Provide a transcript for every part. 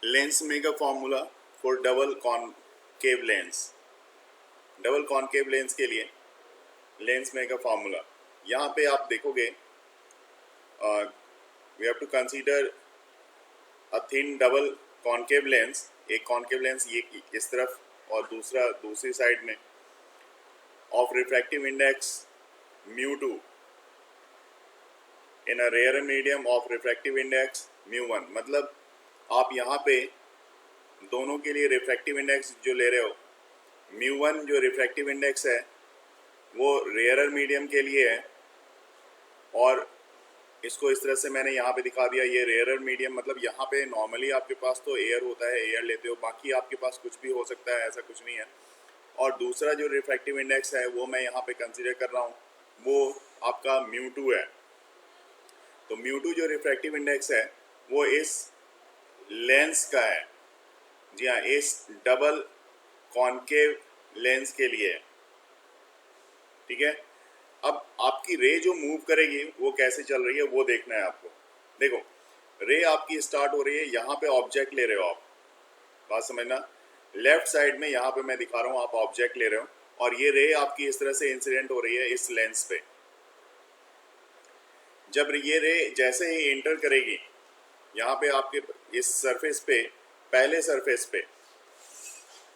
Lens maker formula for double concave lens. Double concave lens के लिए lens maker formula यहाँ पे आप देखोगे, we have to consider a thin double concave lens. एक concave lens ये इस तरफ और दूसरा दूसरी साइड में, of refractive index μ2 in a rare medium of refractive index μ1। मतलब आप यहाँ पे दोनों के लिए रिफ्रैक्टिव इंडेक्स जो ले रहे हो, μ1 जो रिफ्रैक्टिव इंडेक्स है वो रेयर मीडियम के लिए है, और इसको इस तरह से मैंने यहाँ पे दिखा दिया। ये रेयर मीडियम मतलब यहाँ पे नॉर्मली आपके पास तो एयर होता है, एयर लेते हो, बाकी आपके पास कुछ भी हो सकता है, ऐसा कुछ नहीं है। और दूसरा जो रिफ्रैक्टिव इंडेक्स है वो मैं यहाँ पे कंसीडर कर रहा हूँ, वो आपका μ2 है। तो μ2 जो रिफ्रैक्टिव इंडेक्स है वो इस लेंस का है, जी हाँ, इस डबल कॉनकेव लेंस के लिए है। ठीक है, अब आपकी रे जो मूव करेगी वो कैसे चल रही है वो देखना है आपको। देखो, रे आपकी स्टार्ट हो रही है, यहाँ पे ऑब्जेक्ट ले रहे हो आप, बात समझना। लेफ्ट साइड में यहाँ पे मैं दिखा रहा हूँ, आप ऑब्जेक्ट ले रहे हो और ये रे आपकी इस तरह से इंसिडेंट हो रही है इस लेंस पे। जब ये रे जैसे ही एंटर करेगी यहाँ पे आपके इस सरफेस पे, पहले सरफेस पे,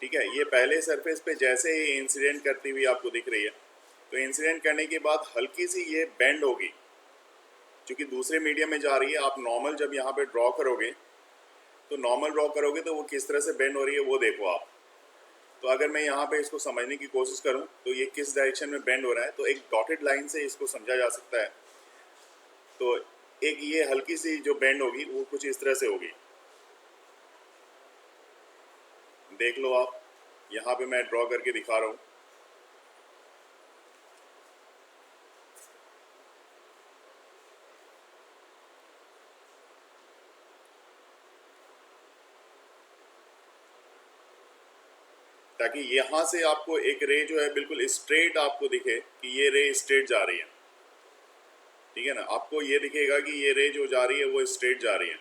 ठीक है, ये पहले सरफेस पे जैसे ही इंसिडेंट करती हुई आपको दिख रही है, तो इंसिडेंट करने के बाद हल्की सी ये बेंड होगी, क्योंकि दूसरे मीडियम में जा रही है। आप नॉर्मल जब यहाँ पे ड्रॉ करोगे तो नॉर्मल ड्रॉ करोगे तो वो किस तरह से बेंड हो रही है वो देखो आप। तो अगर मैं यहाँ पे इसको समझने की कोशिश करूँ तो ये किस डायरेक्शन में बेंड हो रहा है, तो एक डॉटेड लाइन से इसको समझा जा सकता है। तो एक ये हल्की सी जो बेंड होगी वो कुछ इस तरह से होगी, देख लो आप, यहाँ पे मैं ड्रॉ करके दिखा रहा हूँ। ताकि यहाँ से आपको एक रे जो है बिल्कुल स्ट्रेट आपको दिखे कि ये रे स्ट्रेट जा रही है। ठीक है ना, आपको ये दिखेगा कि ये रे जो जा रही है वो स्ट्रेट जा रही है।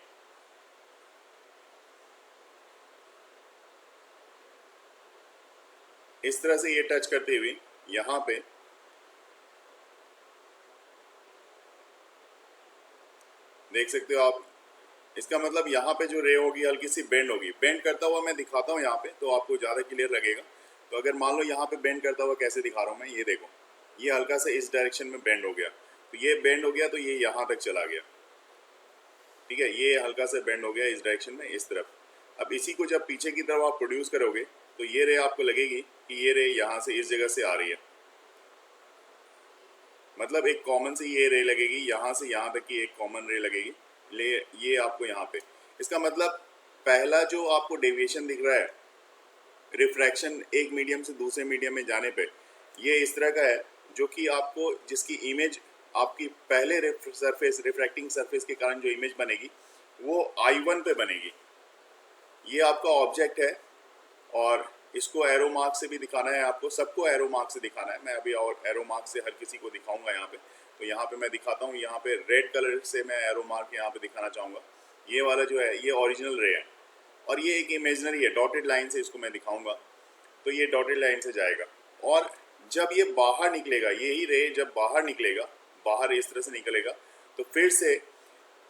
इस तरह से ये टच करते हुए यहाँ पे देख सकते हो आप। इसका मतलब यहाँ पे जो रे होगी हल्की सी बेंड होगी। बेंड करता हुआ मैं दिखाता हूँ यहाँ पे तो आपको ज़्यादा क्लियर लगेगा। तो अगर मान लो यहाँ पे बेंड करता हुआ कैसे दिखा रहा हूँ मैं, ये देखो, ये हल्का सा इस डायरेक्शन में बेंड हो गया, तो ये बेंड हो गया तो ये यहाँ तक चला गया। ठीक है, ये हल्का सा बेंड हो गया इस डायरेक्शन में, इस तरफ। अब इसी को जब पीछे की तरफ आप प्रोड्यूस करोगे तो ये रे आपको लगेगी कि ये रे यहाँ से इस जगह से आ रही है। मतलब एक कॉमन सी ये रे लगेगी, यहाँ से यहाँ तक की एक कॉमन रे लगेगी, ले ये आपको यहाँ पे। इसका मतलब पहला जो आपको डेविएशन दिख रहा है, रिफ्रैक्शन एक मीडियम से दूसरे मीडियम में जाने पे, ये इस तरह का है जो कि आपको, जिसकी इमेज आपकी पहले सरफेस, रिफ्रैक्टिंग सरफेस के कारण जो इमेज बनेगी वो I1 पे बनेगी। ये आपका ऑब्जेक्ट है और इसको एरो मार्क से भी दिखाना है आपको, सबको एरो मार्क से दिखाना है। मैं अभी और एरो मार्क से हर किसी को दिखाऊंगा यहाँ पे। तो यहाँ पे मैं दिखाता हूँ, यहाँ पे रेड कलर से मैं एरो मार्क यहाँ पे दिखाना चाहूँगा। ये वाला जो है ये ओरिजिनल रे है और ये एक इमेजनरी है, डॉटेड लाइन से इसको मैं दिखाऊंगा। तो ये डॉटेड लाइन से जाएगा और जब ये बाहर निकलेगा, यही रे जब बाहर निकलेगा, बाहर इस तरह से निकलेगा, तो फिर से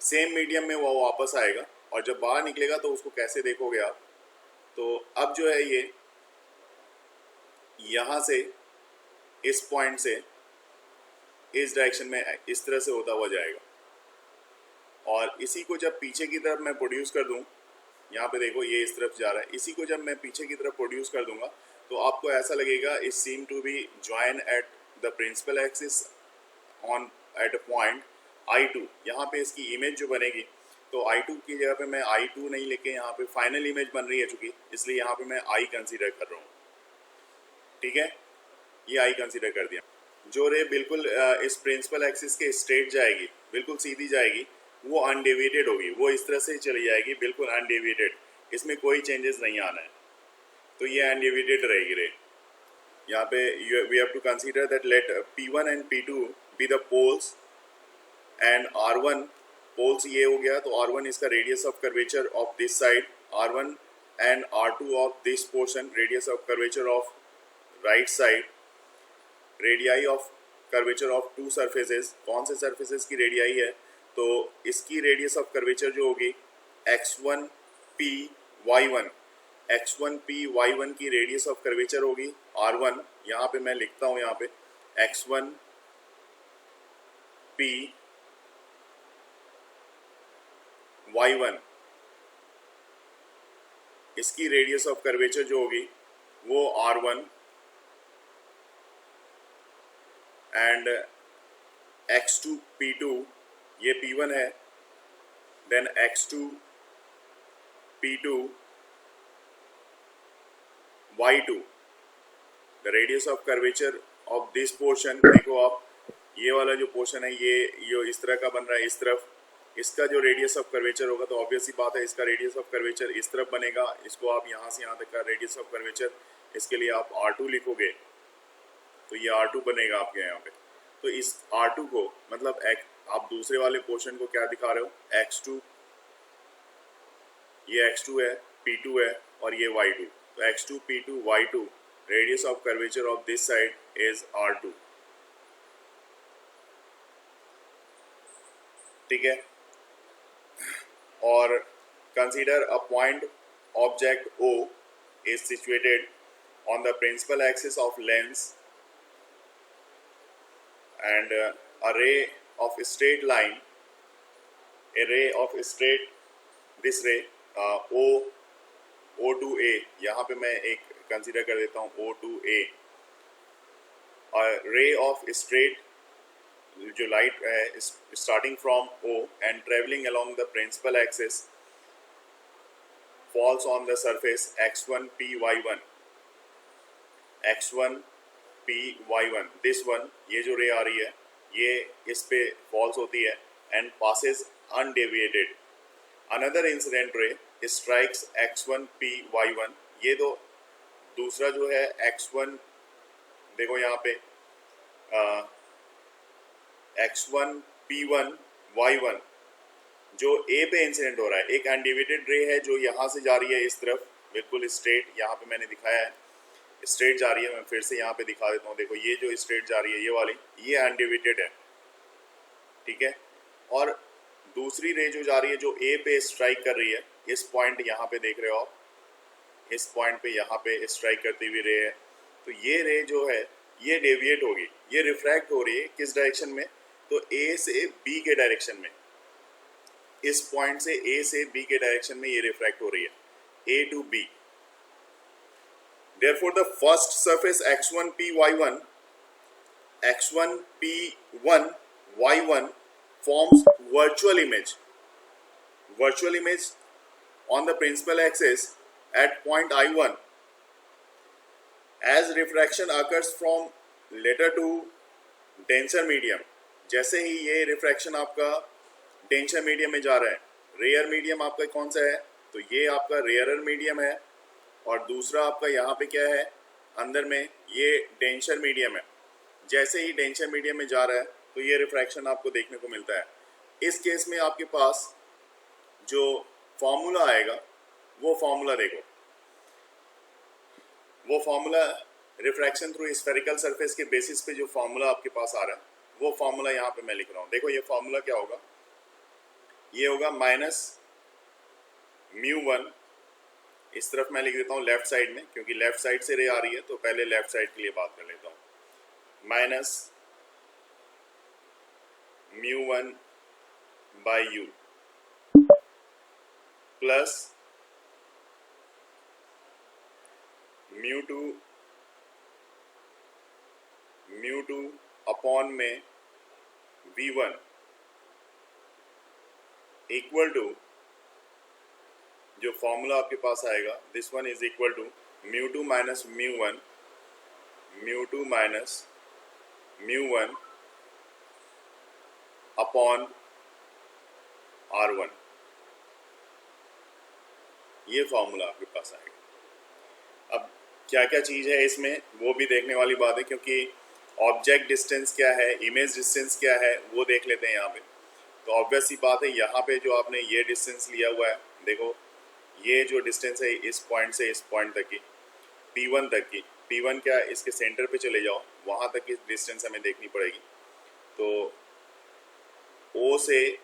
सेम मीडियम में वो वापस आएगा। और जब बाहर निकलेगा तो उसको कैसे देखोगे आप, तो अब जो है ये यहाँ से इस पॉइंट से इस डायरेक्शन में इस तरह से होता हुआ जाएगा। और इसी को जब पीछे की तरफ मैं प्रोड्यूस कर दूँ, यहाँ पे देखो ये इस तरफ जा रहा है, इसी को जब मैं पीछे की तरफ प्रोड्यूस कर दूंगा तो आपको ऐसा लगेगा it seem to be join at the principal axis on at a point I2। यहाँ पे इसकी इमेज जो बनेगी, तो I2 की जगह पे मैं I2 नहीं लेके यहाँ पे फाइनल इमेज बन रही है चूँकि, इसलिए यहाँ पे मैं I कंसीडर कर रहा हूँ। ठीक है, ये I कंसीडर कर दिया। जो रे बिल्कुल इस प्रिंसिपल एक्सिस के स्ट्रेट जाएगी, बिल्कुल सीधी जाएगी, वो अनडेविएटेड होगी, वो इस तरह से चली जाएगी, बिल्कुल अनडेविएटेड, इसमें कोई चेंजेस नहीं आना है। तो ये अनडेविएटेड रहेगी रे। यहाँ पे we have to consider that let P1 and P2 be the poles and R1, poles ये हो गया, तो R1 इसका radius of curvature of this side, R1 and R2 of this portion, radius of curvature of right side, radii of curvature of two surfaces. कौन से surfaces की radii है? तो इसकी radius of curvature जो होगी x1p y1, x1p y1 की radius of curvature होगी R1. यहाँ पे मैं लिखता हूँ, यहाँ पे x1p y1, इसकी रेडियस ऑफ कर्वेचर जो होगी वो R1 एंड x2 P2, ये P1 है, then x2 P2 y2, the radius of curvature of this portion. देखो आप, ये वाला जो पोर्शन है ये इस तरह का बन रहा है, इस तरफ इसका जो रेडियस ऑफ कर्वेचर होगा, तो ऑब्वियस सी बात है इसका रेडियस ऑफ कर्वेचर इस तरफ बनेगा. इसको आप यहाँ से यहाँ तक का रेडियस ऑफ कर्वेचर, इसके लिए आप R2 लिखोगे तो ये R2 बनेगा आपके यहाँ पे. तो इस R2 को मतलब आप दूसरे वाले पोर्शन को क्या दिखा रहे हो, x2, ये x2 है, P2 है और ये y2. तो x2 P2 y2, radius of curvature of this side is R2. ठीक है. और consider a point object O is situated on the principal axis of lens and a ray of straight line, this ray O to A, यहाँ पे मैं एक consider कर देता हूँ O to A, a ray of straight जो light है starting from O and travelling along the principal axis falls on the surface x1p y1, x1p y1, this one, ये जो रे आ रही है ये इस पे फॉल्स होती है and passes undeviated. Another incident ray strikes x1p y1, ये तो दूसरा जो है x1, देखो यहाँ पे x1p1 y1 जो A पे इंसिडेंट हो रहा है, एक अनडेविएटेड रे है जो यहाँ से जा रही है इस तरफ बिल्कुल स्ट्रेट, यहाँ पे मैंने दिखाया है स्ट्रेट जा रही है. मैं फिर से यहाँ पे दिखा देता हूँ, देखो ये जो स्ट्रेट जा रही है ये वाली, ये अनडेविएटेड है. ठीक है. और दूसरी रे जो जा रही है जो A पे स्ट्राइक कर रही है, इस पॉइंट यहाँ पे देख रहे हो आप, इस पॉइंट पे यहाँ पे स्ट्राइक करती हुई रे है. तो ये रे जो है ये डेविएट होगी, ये रिफ्रैक्ट हो रही है किस डायरेक्शन में, तो A से B के डायरेक्शन में, इस पॉइंट से A से B के डायरेक्शन में ये रिफ्रैक्ट हो रही है, A to B. Therefore the first surface x1p y1 y1 forms virtual image on the principal axis at point I1. As refraction occurs from later to denser medium, जैसे ही ये refraction आपका denser medium में जा रहा है, rare medium आपका कौन सा है, तो ये आपका रेयरर मीडियम है और दूसरा आपका यहाँ पे क्या है अंदर में, ये डेंसर मीडियम है. जैसे ही डेंसर मीडियम में जा रहा है तो ये रिफ्रैक्शन आपको देखने को मिलता है. इस केस में आपके पास जो फॉर्मूला आएगा वो फॉर्मूला देखो, वो formula refraction through spherical surface के बेसिस पे जो फॉर्मूला आपके पास आ रहा है वो फॉर्मूला यहाँ पे मैं लिख रहा हूँ. देखो ये फॉर्मूला क्या होगा, ये होगा माइनस μ1, इस तरफ मैं लिख देता हूँ लेफ्ट साइड में क्योंकि लेफ्ट साइड से रे आ रही है, तो पहले लेफ्ट साइड के लिए बात कर लेता हूँ. Minus μ1 by u plus μ2 upon में v1 इक्वल टू, जो फॉर्मूला आपके पास आएगा this one is equal to μ2 minus μ1 upon R1. ये फॉर्मूला आपके पास आएगा. अब क्या क्या चीज़ है इसमें वो भी देखने वाली बात है, क्योंकि ऑब्जेक्ट डिस्टेंस क्या है, इमेज डिस्टेंस क्या है वो देख लेते हैं यहाँ पे. तो ऑब्वियस सी बात है, यहाँ पे जो आपने ये डिस्टेंस लिया हुआ है, देखो ये जो डिस्टेंस है इस पॉइंट से इस पॉइंट तक की, P1 तक की, P1 क्या, इसके सेंटर पे चले जाओ, वहाँ तक की डिस्टेंस हमें देखनी पड़ेगी। तो O से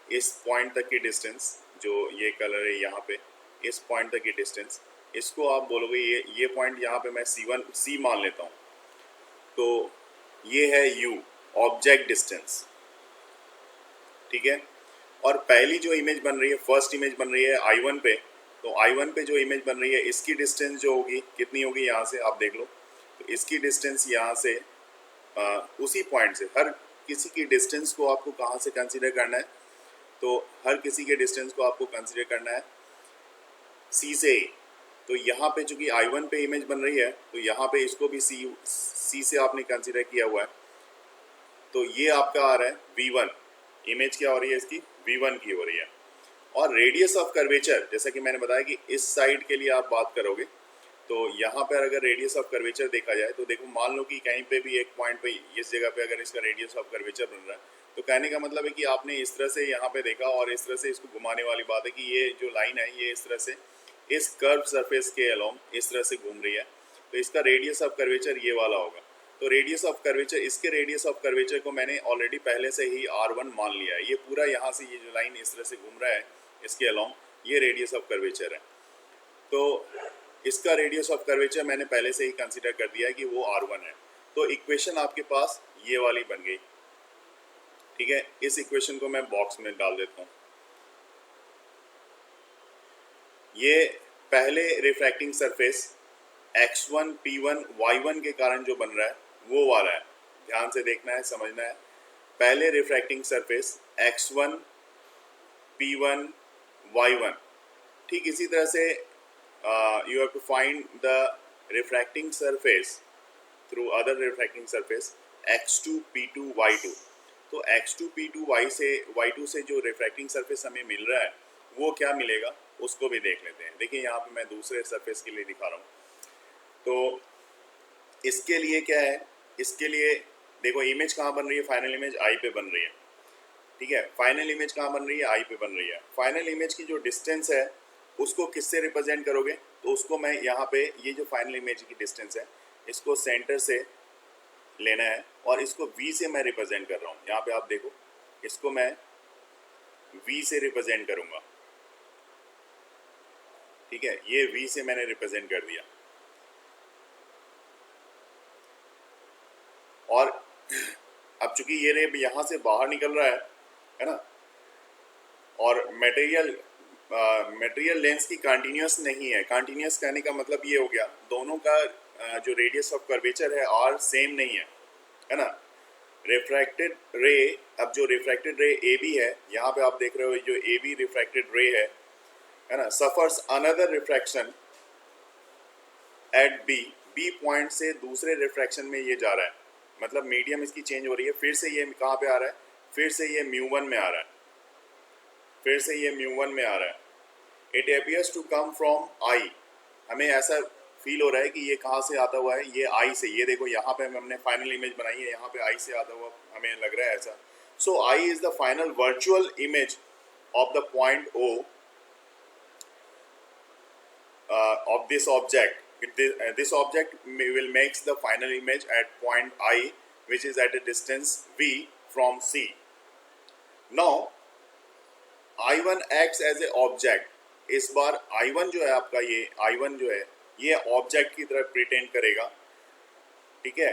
इस पॉइंट तक की डिस्टेंस, जो ये कलर है यहाँ पे, इस पॉइंट तक की डिस्टेंस, इसको आप बोलोगे ये पॉइंट यहाँ पे मैं C मान लेता हूँ। तो ये है U, ऑब्जेक्ट डिस्टेंस, ठीक है। और पहली जो इमेज बन रही है, फर्स्ट इमेज बन रही है I1 पे, तो I1 पे जो इमेज बन रही है इसकी डिस्टेंस जो होगी कितनी होगी, यहाँ से आप देख लो। तो इसकी डिस्टेंस यहाँ से उसी पॉइंट से, हर किसी की डिस्टेंस को आपको कहाँ से कंसीडर करना है, तो हर किसी के डिस्टेंस को आपको कंसीडर करना है C से। तो यहाँ पे चूंकि I1 पे इमेज बन रही है, तो यहाँ पे इसको भी C से आपने कंसीडर किया हुआ है। तो ये आपका आ रहा है V1, इमेज क्या हो रही है इसकी, V1 की हो रही है। और रेडियस ऑफ कर्वेचर, जैसा कि मैंने बताया कि इस साइड के लिए आप बात करोगे, तो यहाँ पर अगर रेडियस ऑफ कर्वेचर देखा जाए, तो देखो मान लो कि कहीं पे भी एक पॉइंट पे इस जगह पे अगर इसका रेडियस ऑफ कर्वेचर बन रहा है, तो कहने का मतलब है कि आपने इस तरह से यहाँ पे देखा और इस तरह से इसको घुमाने वाली बात है कि ये जो लाइन है ये इस तरह से इस कर्व सरफेस के अलोंग इस तरह से घूम रही है, तो इसका रेडियस ऑफ कर्वेचर ये वाला होगा। तो रेडियस ऑफ कर्वेचर, इसके रेडियस ऑफ कर्वेचर को मैंने ऑलरेडी पहले से ही R1 मान लिया है। ये पूरा यहाँ से ये जो लाइन इस तरह से घूम रहा है इसके अलोंग, ये रेडियस ऑफ कर्वेचर है। तो इसका रेडियस ऑफ कर्वेचर मैंने पहले से ही कंसीडर कर दिया है कि वो R1 है। तो इक्वेशन आपके पास ये वाली बन गई, ठीक है। इस इक्वेशन को मैं बॉक्स में डाल देता हूँ। ये पहले refracting surface x1 p1 y1 के कारण जो बन रहा है वो वाला है, ध्यान से देखना है, समझना है। पहले refracting surface x1 p1 y1, ठीक इसी तरह से you have to find the refracting surface through other refracting surface x2 p2 y2। तो x2 p2 y2 से जो रिफ्रैक्टिंग सरफेस हमें मिल रहा है वो क्या मिलेगा उसको भी देख लेते हैं। देखिए यहाँ पे मैं दूसरे सरफेस के लिए दिखा रहा हूँ। तो इसके लिए क्या है, इसके लिए देखो इमेज कहाँ बन रही है, फाइनल इमेज आई पे बन रही है, ठीक है। फाइनल इमेज कहाँ बन रही है, आई पे बन रही है। फाइनल इमेज की जो डिस्टेंस है उसको किससे रिप्रेजेंट करोगे, तो उसको मैं यहाँ पे ये जो फाइनल इमेज की डिस्टेंस है इसको सेंटर से लेना है और इसको V से मैं रिप्रेजेंट कर रहा हूँ। यहाँ पे आप देखो, इसको मैं V से रिप्रेजेंट करूँगा, ठीक है। ये V से मैंने रिप्रेजेंट कर दिया। और अब चूंकि ये रे यहाँ से बाहर निकल रहा है ना, और मटेरियल लेंस की कंटिन्यूस नहीं है। कंटिन्यूस कहने का मतलब ये हो गया दोनों का जो रेडियस ऑफ कर्वेचर है R सेम नहीं है ना। रिफ्रैक्टेड रे, अब जो रिफ्रैक्टेड रे AB है, यहाँ पे आप देख रहे हो जो AB रिफ्रैक्टेड रे है ना, suffers another refraction at B point से दूसरे रिफ्रैक्शन में ये जा रहा है, मतलब मीडियम इसकी चेंज हो रही है। फिर से ये कहाँ पे आ रहा है, फिर से ये μ1 में आ रहा है, फिर से ये μ1 में आ रहा है। It appears to come from I, हमें ऐसा फील हो रहा है कि ये कहाँ से आता हुआ है, ये I से। ये देखो यहाँ पे हमने फाइनल इमेज बनाई है, यहाँ पे I से आता हुआ हमें लग रहा है ऐसा। सो I is the final virtual image of the point O of this object. This object will makes the final image at point I, which is at a distance V from C. Now I1 acts as a object. इस बार I1 जो है आपका, ये I1 जो है ये object की तरह प्रिटेंड करेगा, ठीक है।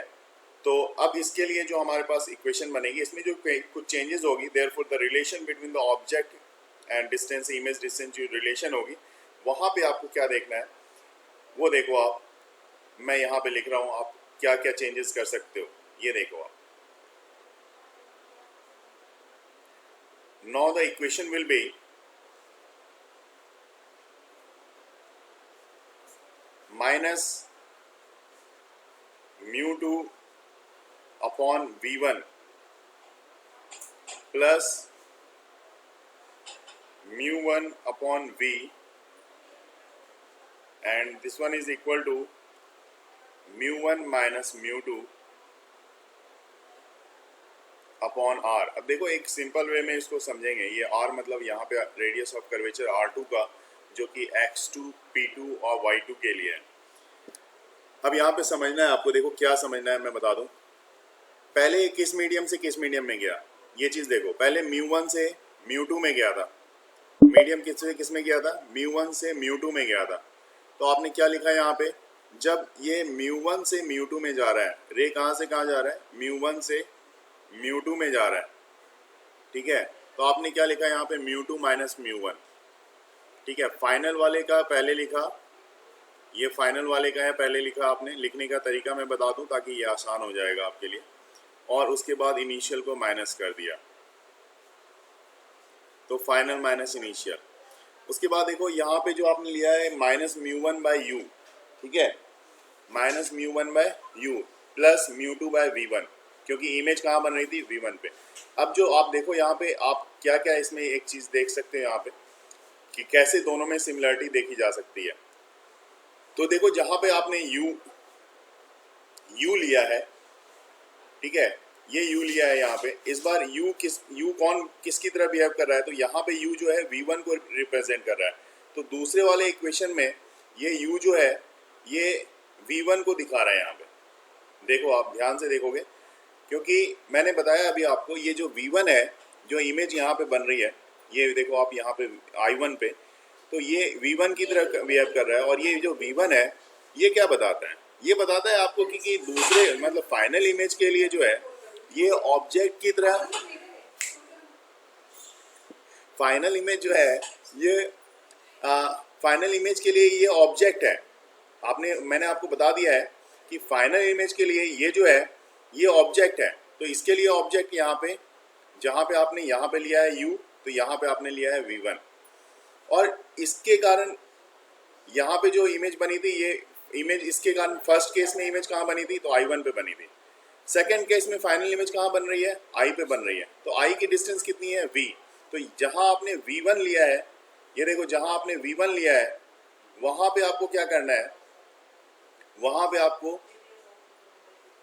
तो अब इसके लिए जो हमारे पास इक्वेशन बनेगी, इसमें जो कुछ चेंजेस होगी, therefore the relation between the object and distance, image distance जो रिलेशन होगी, वहाँ पे आपको क्या देखना है वो देखो आप। मैं यहाँ पे लिख रहा हूँ, आप क्या क्या चेंजेस कर सकते हो ये देखो आप। Now the equation will be minus μ2 upon V1 plus μ1 upon V, and this one is equal to μ1 minus μ2 upon R. अब देखो एक सिंपल वे में इसको समझेंगे, ये आर मतलब यहाँ पे रेडियस ऑफ कर्वेचर R2 का, जो कि X2, P2 और Y2 के लिए है। अब यहाँ पे समझना है आपको, देखो क्या समझना है मैं बता दूं। पहले किस मीडियम से किस मीडियम में गया, ये चीज देखो। पहले μ1 से μ2 में गया था, मीडियम किस में गया था, μ1 से μ2 में गया था। तो आपने क्या लिखा है यहाँ पे, जब ये μ1 से μ2 में जा रहा है, रे कहाँ से कहाँ जा रहा है, μ1 से μ2 में जा रहा है, ठीक है। तो आपने क्या लिखा है यहाँ पे, μ2 माइनस μ1, ठीक है। फाइनल वाले का पहले लिखा, ये फाइनल वाले का है पहले लिखा आपने। लिखने का तरीका मैं बता दूं ताकि ये आसान हो जाएगा आपके लिए। और उसके बाद इनिशियल को माइनस कर दिया, तो फाइनल माइनस इनिशियल। उसके बाद देखो यहाँ पे जो आपने लिया है माइनस μ1 बाई यू, ठीक है, minus μ1 by u plus μ2 by v1, क्योंकि इमेज कहाँ बन रही थी, v1 पे। अब जो आप देखो यहाँ पे, आप क्या क्या इसमें एक चीज़ देख सकते हैं यहाँ पे कि कैसे दोनों में सिमिलरिटी देखी जा सकती है। तो देखो जहाँ पे आपने u लिया है, ठीक है, ये u लिया है यहाँ पे। इस बार u कौन किसकी तरह बिहेव कर रहा है, तो यहाँ पे u जो है v1 को रिप्रेजेंट कर रहा है। तो दूसरे वाले इक्वेशन में ये u जो है ये v1 को दिखा रहा है यहाँ पे। देखो आप ध्यान से देखोगे, क्योंकि मैंने बताया अभी आपको, ये जो v1 है, जो इमेज यहाँ पे बन रही है, ये देखो आप यहाँ पे I1 पे, तो ये v1 की तरह बिहेव कर रहा है। और ये जो v1 है ये क्या बताता है, ये बताता है आपको कि दूसरे मतलब फाइनल इमेज के लिए जो है ये ऑब्जेक्ट की तरह, फाइनल इमेज जो है ये फाइनल इमेज के लिए ये ऑब्जेक्ट है। मैंने आपको बता दिया है कि फाइनल इमेज के लिए ये जो है ये ऑब्जेक्ट है। तो इसके लिए ऑब्जेक्ट यहाँ पे, जहाँ पे आपने यहाँ पे लिया है u, तो यहाँ पे आपने लिया है v1। और इसके कारण यहाँ पे जो इमेज बनी थी, ये इमेज इसके कारण फर्स्ट केस में इमेज कहाँ बनी थी, तो I1 पे बनी थी। सेकंड केस में फाइनल इमेज कहाँ बन रही है, I पे बन रही है। तो I की डिस्टेंस कितनी है, v। तो जहाँ आपने v1 लिया है, ये देखो जहाँ आपने v1 लिया है वहाँ पे आपको क्या करना है, वहाँ पे आपको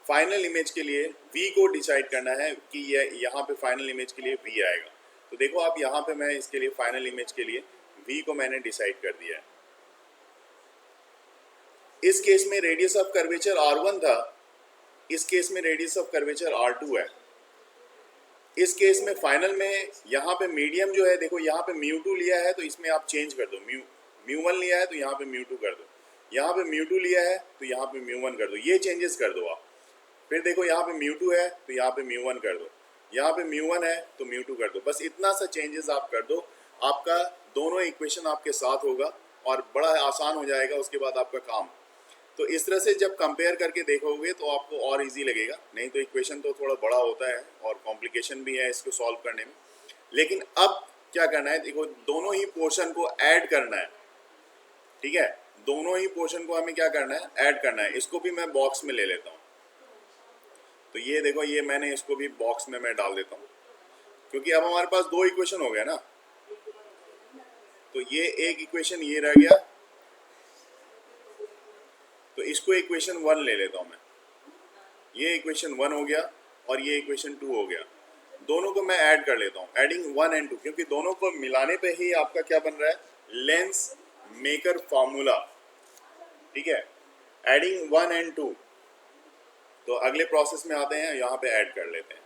फाइनल इमेज के लिए v को डिसाइड करना है कि ये यहाँ पे फाइनल इमेज के लिए v आएगा। तो देखो आप यहाँ पे मैं इसके लिए फाइनल इमेज के लिए v को मैंने डिसाइड कर दिया है। इस केस में रेडियस ऑफ कर्वेचर R1 था, इस केस में रेडियस ऑफ कर्वेचर R2 है। इस केस में फाइनल में यहाँ पे मीडियम जो है, देखो यहाँ पे μ2 लिया है तो इसमें आप चेंज कर दो, μ1 लिया है तो यहाँ पे μ2 कर दो, यहाँ पे μ2 लिया है तो यहाँ पे μ1 कर दो, ये चेंजेस कर दो आप। फिर देखो यहाँ पे μ2 है तो यहाँ पे μ1 कर दो, यहाँ पे μ1 है तो μ2 कर दो। बस इतना सा चेंजेस आप कर दो, आपका दोनों इक्वेशन आपके साथ होगा और बड़ा आसान हो जाएगा उसके बाद आपका काम। तो इस तरह से जब कंपेयर करके देखोगे तो आपको और इजी लगेगा। नहीं तो इक्वेशन तो थोड़ा बड़ा होता है और कॉम्प्लिकेशन भी है इसको सॉल्व करने में। लेकिन अब क्या करना है, देखो दोनों ही पोर्शन को ऐड करना है, ठीक है, दोनों ही पोर्शन को हमें क्या करना है, ऐड करना है। इसको भी मैं बॉक्स में ले लेता हूँ। तो ये देखो, ये मैंने इसको भी बॉक्स में मैं डाल देता हूँ, क्योंकि अब हमारे पास दो इक्वेशन हो गया ना। तो ये एक इक्वेशन ये रह गया, तो इसको इक्वेशन 1 ले लेता हूँ मैं। ये इक्वेशन 1 हो गया और ये इक्वेशन 2 हो गया। दोनों को मैं ऐड कर लेता हूँ, एडिंग 1 एंड 2, क्योंकि दोनों को मिलाने पे ही आपका क्या बन रहा है, लेंस मेकर फॉर्मूला, ठीक है, एडिंग 1 एंड 2। तो अगले प्रोसेस में आते हैं, यहाँ पे ऐड कर लेते हैं।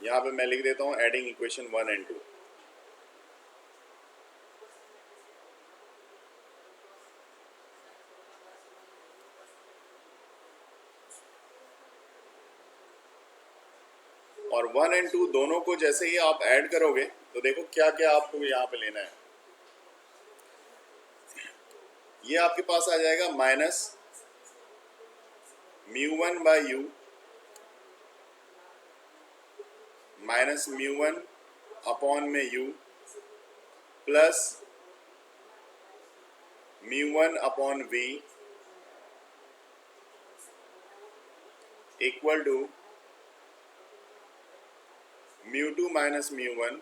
यहाँ पे मैं लिख देता हूँ एडिंग इक्वेशन 1 एंड 2। और 1 एंड 2 दोनों को जैसे ही आप ऐड करोगे तो देखो क्या क्या आपको यहाँ पे लेना है। ये आपके पास आ जाएगा minus μ1 by u minus μ1 upon में u plus μ1 upon v equal to μ2 minus μ1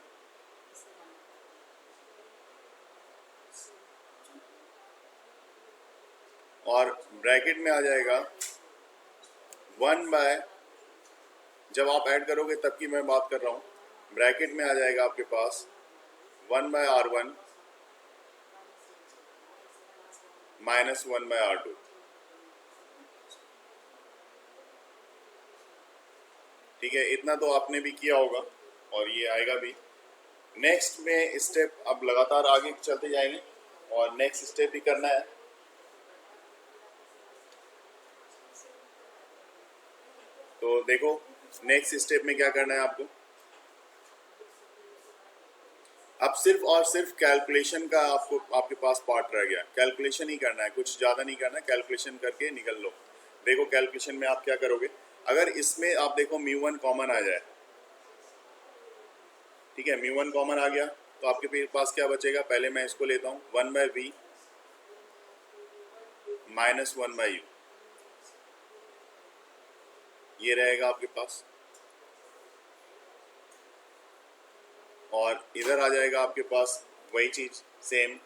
और ब्रैकेट में आ जाएगा 1 बाय, जब आप ऐड करोगे तब की मैं बात कर रहा हूँ, ब्रैकेट में आ जाएगा आपके पास 1/R1 माइनस 1/R2। ठीक है, इतना तो आपने भी किया होगा और ये आएगा भी। नेक्स्ट में स्टेप अब लगातार आगे चलते जाएंगे और नेक्स्ट स्टेप भी करना है। तो देखो नेक्स्ट स्टेप में क्या करना है आपको, अब सिर्फ और सिर्फ कैलकुलेशन का आपको आपके पास पार्ट रह गया। कैलकुलेशन ही करना है, कुछ ज़्यादा नहीं करना, कैलकुलेशन करके निकल लो। देखो कैलकुलेशन में आप क्या करोगे, अगर इसमें आप देखो μ1 कॉमन आ जाए, ठीक है, μ1 कॉमन आ गया तो आपके पास क्या बचेगा, पहले मैं इसको लेता हूँ 1/v माइनस 1/u, ये रहेगा आपके पास। और इधर आ जाएगा आपके पास वही चीज same,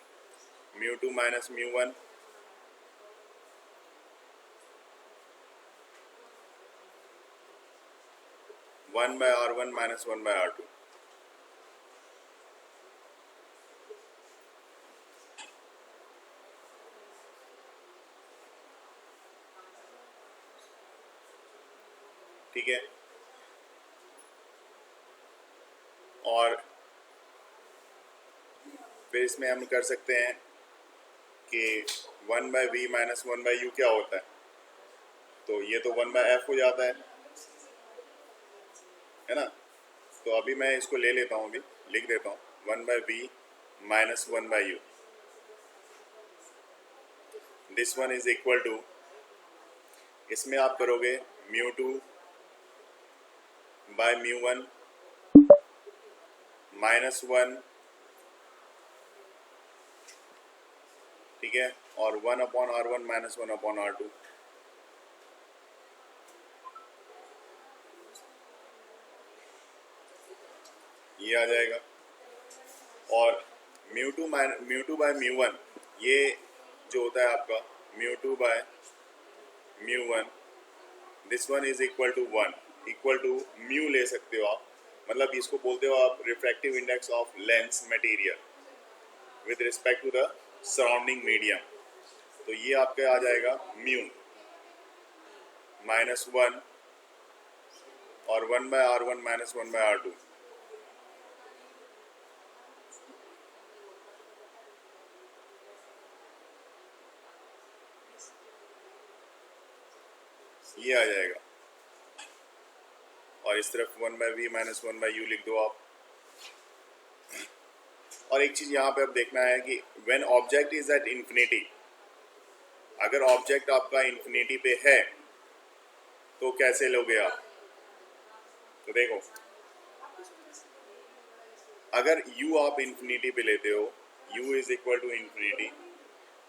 μ2 minus μ1 1/R1 minus 1/R2। ठीक है, और फिर इसमें हम कर सकते हैं कि 1/v माइनस 1/u क्या होता है, तो ये तो 1/f हो जाता है ना। तो अभी मैं इसको ले लेता हूँ, अभी लिख देता हूँ 1/v minus 1/u, this one is equal to, इसमें आप करोगे μ2 बाय μ1 माइनस 1, ठीक है, और 1/R1 माइनस 1/R2। ये आ जाएगा, और μ2 बाय μ1, ये जो होता है आपका μ2 by μ1, this one is equal to 1, equal to mu ले सकते हो आप, मतलब इसको बोलते हो आप refractive index of lens material with respect to the surrounding medium. तो ये आपका आ जाएगा म्यू माइनस 1 और 1/R1 माइनस 1/R2। ये आ जाएगा, और इस तरफ 1/v माइनस 1/u लिख दो आप। और एक चीज यहाँ पे अब देखना है कि when object is at infinity, अगर ऑब्जेक्ट आपका इंफिनिटी पे है तो कैसे लोगे आप, तो देखो अगर u आप इंफिनिटी पे लेते हो, u is equal to infinity,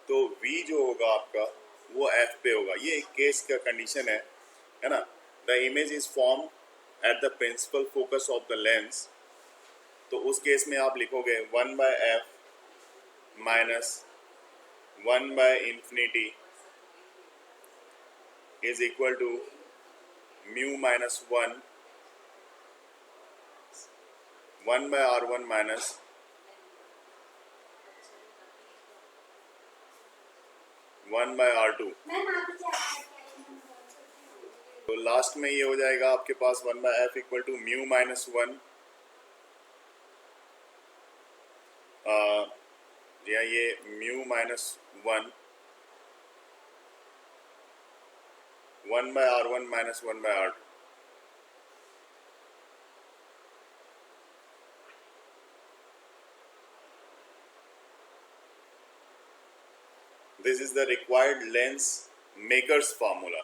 तो v जो होगा आपका वो f पे होगा। ये एक केस का कंडीशन है ना। The image is form at the principal focus of the lens, तो उस केस में आप लिखोगे 1/f minus 1/infinity is equal to mu minus 1/R1 minus 1/R2। तो लास्ट में ये हो जाएगा आपके पास 1/f equal to mu minus 1, जी हाँ, ये mu minus 1/R1 minus 1/R2। This is the required lens maker's formula।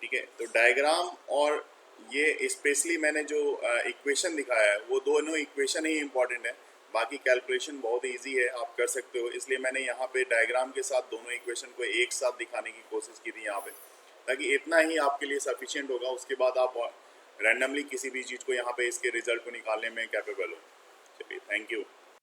ठीक है, तो डायग्राम और ये स्पेशली मैंने जो इक्वेशन दिखाया है वो दोनों इक्वेशन ही इम्पॉर्टेंट है, बाकी कैलकुलेशन बहुत इजी है, आप कर सकते हो। इसलिए मैंने यहाँ पे डायग्राम के साथ दोनों इक्वेशन को एक साथ दिखाने की कोशिश की थी यहाँ पे, ताकि इतना ही आपके लिए सफिशिएंट होगा। उसके बाद आप रैंडमली किसी भी चीज़ को यहाँ पे इसके रिजल्ट को निकालने में कैपेबल हो। चलिए, थैंक यू।